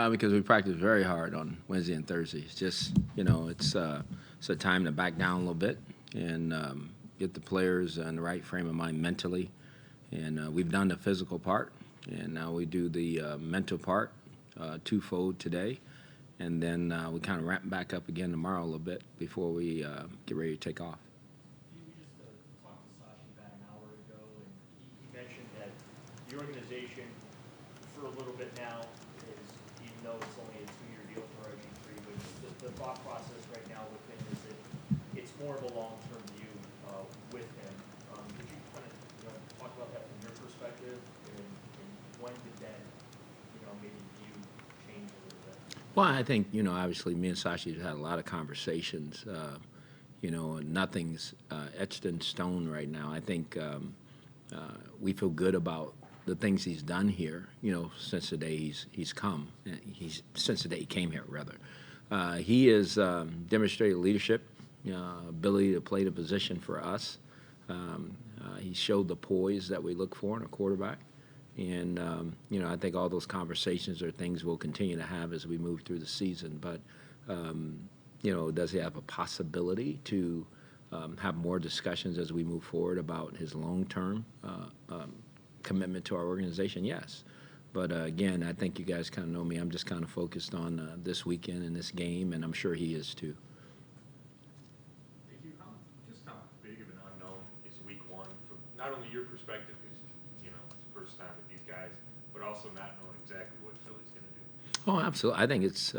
Because we practice very hard on Wednesday and Thursday. It's just, it's a time to back down a little bit and get the players in the right frame of mind mentally. And we've done the physical part, and now we do the mental part twofold today. And then we kind of ramp back up again tomorrow a little bit before we get ready to take off. You just talked to Sashi about an hour ago, and he mentioned that the organization, for a little bit now, is, even though it's only a 2-year deal for RG3, but the thought process right now with him is that it's more of a long-term view with him. Could you kind of talk about that from your perspective, and when did that maybe view change a little bit? Well, I think, obviously me and Sashi have had a lot of conversations. Nothing's etched in stone right now. I think we feel good about the things he's done here, since the day he's come. Since the day he came here, rather. He has demonstrated leadership, ability to play the position for us. He showed the poise that we look for in a quarterback. And, I think all those conversations are things we'll continue to have as we move through the season. But, does he have a possibility to have more discussions as we move forward about his long-term commitment to our organization? Yes. But, again, I think you guys kind of know me. I'm just kind of focused on this weekend and this game, and I'm sure he is too. How big of an unknown is week one from not only your perspective, because, first time with these guys, but also not knowing exactly what Philly's going to do? Oh, absolutely. I think it's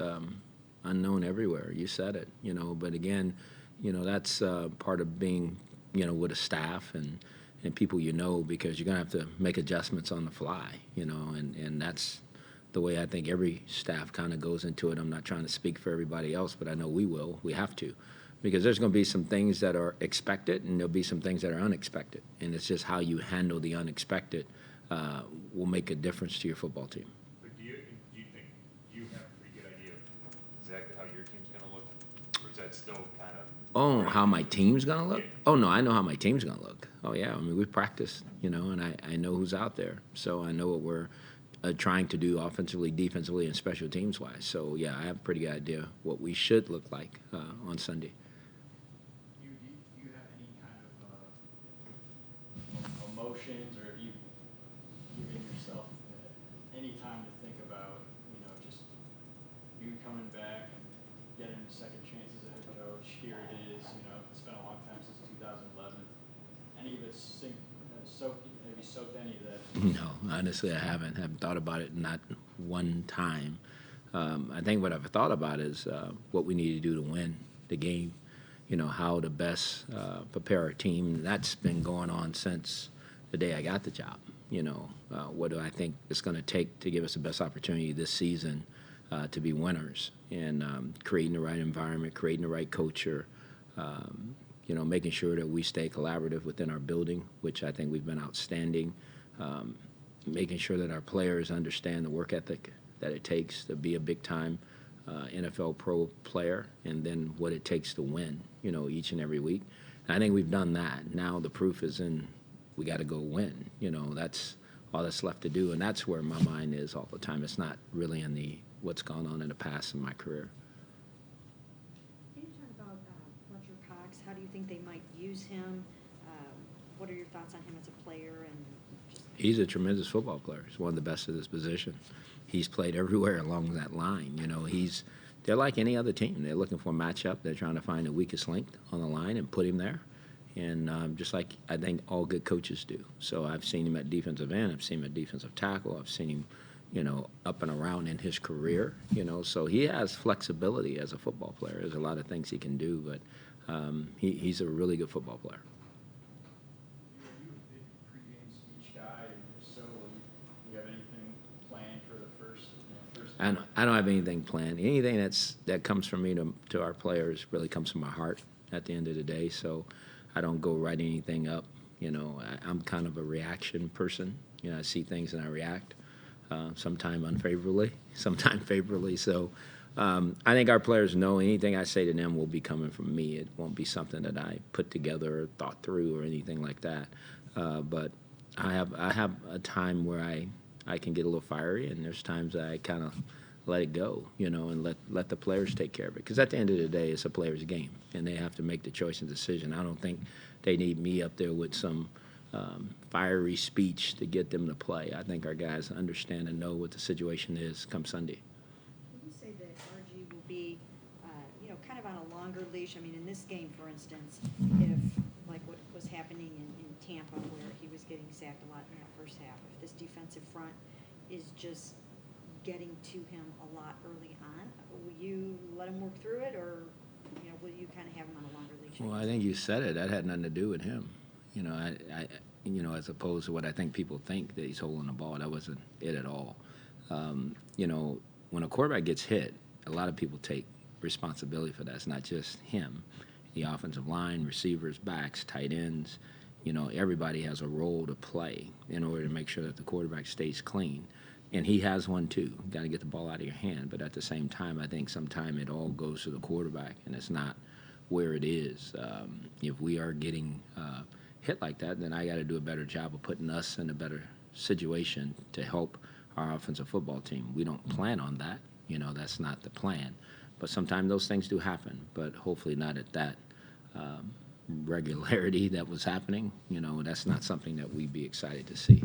unknown everywhere. You said it, But again, that's part of being, with a staff and people because you're going to have to make adjustments on the fly, and that's the way I think every staff kind of goes into it. I'm not trying to speak for everybody else, but I know we will. We have to. Because there's going to be some things that are expected, and there'll be some things that are unexpected. And it's just how you handle the unexpected will make a difference to your football team. But do you think you have a pretty good idea of exactly how your team's going to look? Or is that still kind of... Oh, how my team's going to look? Yeah. Oh, no, I know how my team's going to look. Oh, yeah. I mean, we've practiced, and I know who's out there. So I know what we're trying to do offensively, defensively, and special teams-wise. So, yeah, I have a pretty good idea what we should look like on Sunday. Do you have any kind of emotions, or have you given yourself any time to think about, just you coming back and getting a second chance as a head coach? Here it is, it's been a long time since 2011. Any of it have you soaked any of that? No, honestly, I haven't thought about it, not one time. I think what I've thought about is what we need to do to win the game. How to best prepare our team. That's been going on since the day I got the job. What do I think it's going to take to give us the best opportunity this season to be winners, and creating the right environment, creating the right culture, making sure that we stay collaborative within our building, which I think we've been outstanding, making sure that our players understand the work ethic that it takes to be a big-time NFL pro player, and then what it takes to win, each and every week. And I think we've done that. Now the proof is in we got to go win. That's all that's left to do, and that's where my mind is all the time. It's not really in what's gone on in the past in my career. Can you talk about Fletcher Cox? How do you think they might use him? What are your thoughts on him as a player? He's a tremendous football player. He's one of the best at his position. He's played everywhere along that line. They're like any other team. They're looking for a matchup. They're trying to find the weakest link on the line and put him there. And just like I think all good coaches do. So I've seen him at defensive end. I've seen him at defensive tackle. I've seen him, up and around in his career. So he has flexibility as a football player. There's a lot of things he can do, but he's a really good football player. Are you a big pregame speech guy? And if so, do you have anything planned for the first? I don't have anything planned. Anything that comes from me to our players really comes from my heart at the end of the day. So I don't go write anything up. I'm kind of a reaction person. I see things and I react, sometimes unfavorably, sometimes favorably. So I think our players know anything I say to them will be coming from me. It won't be something that I put together or thought through or anything like that. But I have a time where I can get a little fiery, and there's times I kind of let it go, and let the players take care of it. Because at the end of the day, it's a player's game, and they have to make the choice and decision. I don't think they need me up there with some fiery speech to get them to play. I think our guys understand and know what the situation is come Sunday. Would you say that RG will be, kind of on a longer leash? I mean, in this game, for instance, if, like what was happening in Tampa, where he was getting sacked a lot in that first half, if this defensive front is just getting to him a lot early on, will you let him work through it, or, will you kind of have him on a longer leash? Well, I think you said it. That had nothing to do with him. As opposed to what I think people think that he's holding the ball. That wasn't it at all. When a quarterback gets hit, a lot of people take responsibility for that. It's not just him. The offensive line, receivers, backs, tight ends, everybody has a role to play in order to make sure that the quarterback stays clean. And he has one too. You got to get the ball out of your hand. But at the same time, I think sometimes it all goes to the quarterback, and it's not where it is. If we are getting hit like that, then I got to do a better job of putting us in a better situation to help our offensive football team. We don't plan on that. That's not the plan. But sometimes those things do happen, but hopefully not at that regularity that was happening. That's not something that we'd be excited to see.